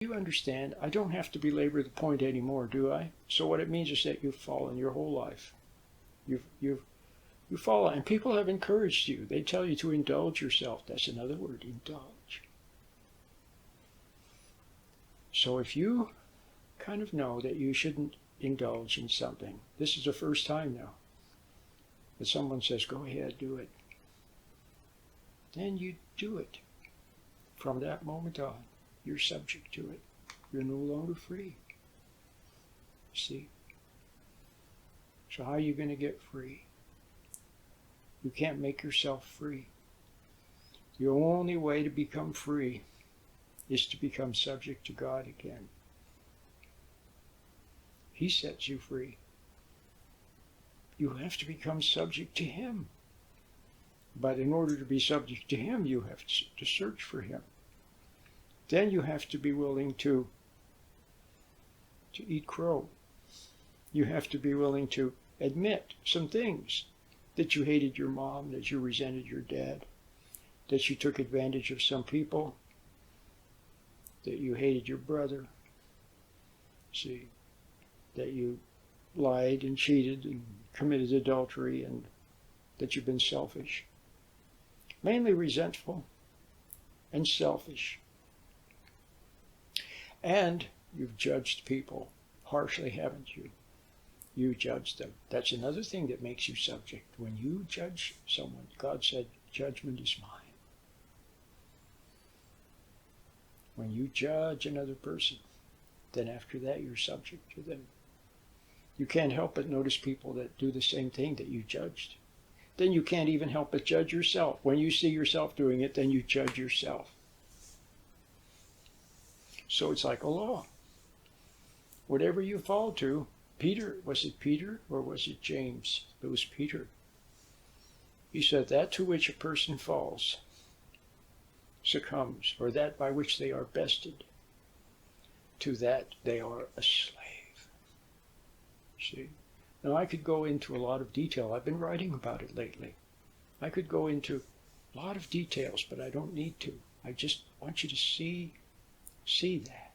You understand, I don't have to belabor the point anymore, do I? So what it means is that you've fallen your whole life. You've fallen, and people have encouraged you. They tell you to indulge yourself. That's another word, indulge. So if you kind of know that you shouldn't indulge in something, this is the first time now that someone says, go ahead, do it. Then you do it. From that moment on, you're subject to it. You're no longer free. See? So how are you going to get free? You can't make yourself free. The only way to become free is to become subject to God again. He sets you free. You have to become subject to Him. But in order to be subject to Him, you have to search for Him. Then you have to be willing to eat crow. You have to be willing to admit some things, that you hated your mom, that you resented your dad, that you took advantage of some people, that you hated your brother, see, that you lied and cheated and committed adultery, and that you've been selfish. Mainly resentful and selfish. And you've judged people harshly, haven't you? You judged them. That's another thing that makes you subject. When you judge someone, God said, judgment is mine. When you judge another person, then after that you're subject to them. You can't help but notice people that do the same thing that you judged. Then you can't even help but judge yourself. When you see yourself doing it, then you judge yourself. So it's like a law. Whatever you fall to, Peter, was it Peter or was it James? It was Peter. He said, that to which a person falls succumbs, or that by which they are bested, to that they are a slave. See? Now I could go into a lot of detail. I've been writing about it lately. I could go into a lot of details, but I don't need to. I just want you to see that.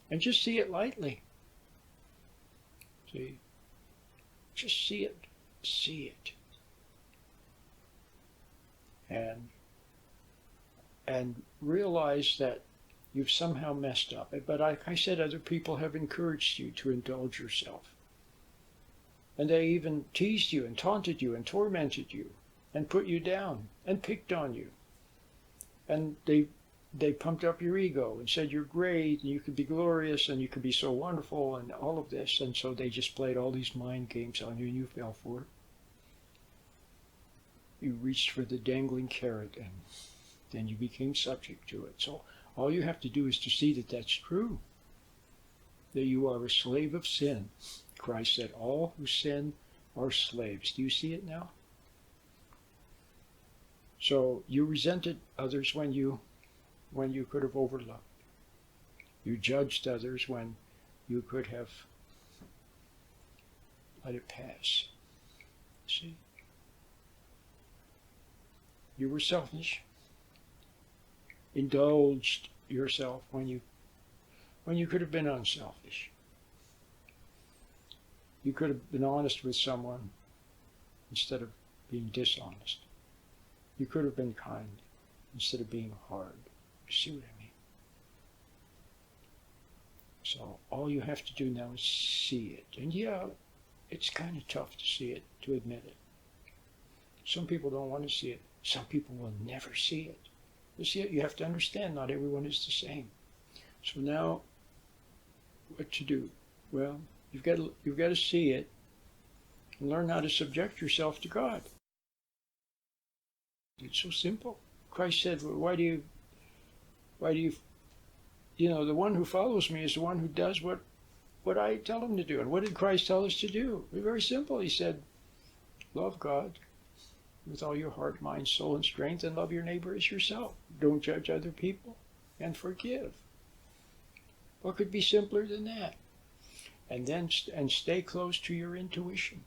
And just see it lightly. See? Just see it. See it. And realize that you've somehow messed up. But like I said, other people have encouraged you to indulge yourself. And they even teased you and taunted you and tormented you and put you down and picked on you. And they pumped up your ego and said you're great and you could be glorious and you could be so wonderful and all of this. And so they just played all these mind games on you and you fell for it. You reached for the dangling carrot and then you became subject to it. So all you have to do is to see that that's true. That you are a slave of sin. Christ said all who sin are slaves. Do you see it now? So you resented others when you could have overlooked. You judged others when you could have let it pass. See? You were selfish. Indulged yourself when you could have been unselfish. You could have been honest with someone instead of being dishonest. You could have been kind instead of being hard. You see what I mean? So all you have to do now is see it. And yeah, it's kind of tough to see it, to admit it. Some people don't want to see it. Some people will never see it. You see it, you have to understand not everyone is the same. So now, what to do? Well, you've got to see it and learn how to subject yourself to God. It's so simple. Christ said, well, why do you, the one who follows me is the one who does what I tell him to do. And what did Christ tell us to do? It was very simple. He said, love God with all your heart, mind, soul, and strength, and love your neighbor as yourself. Don't judge other people, and forgive. What could be simpler than that? And then stay close to your intuition.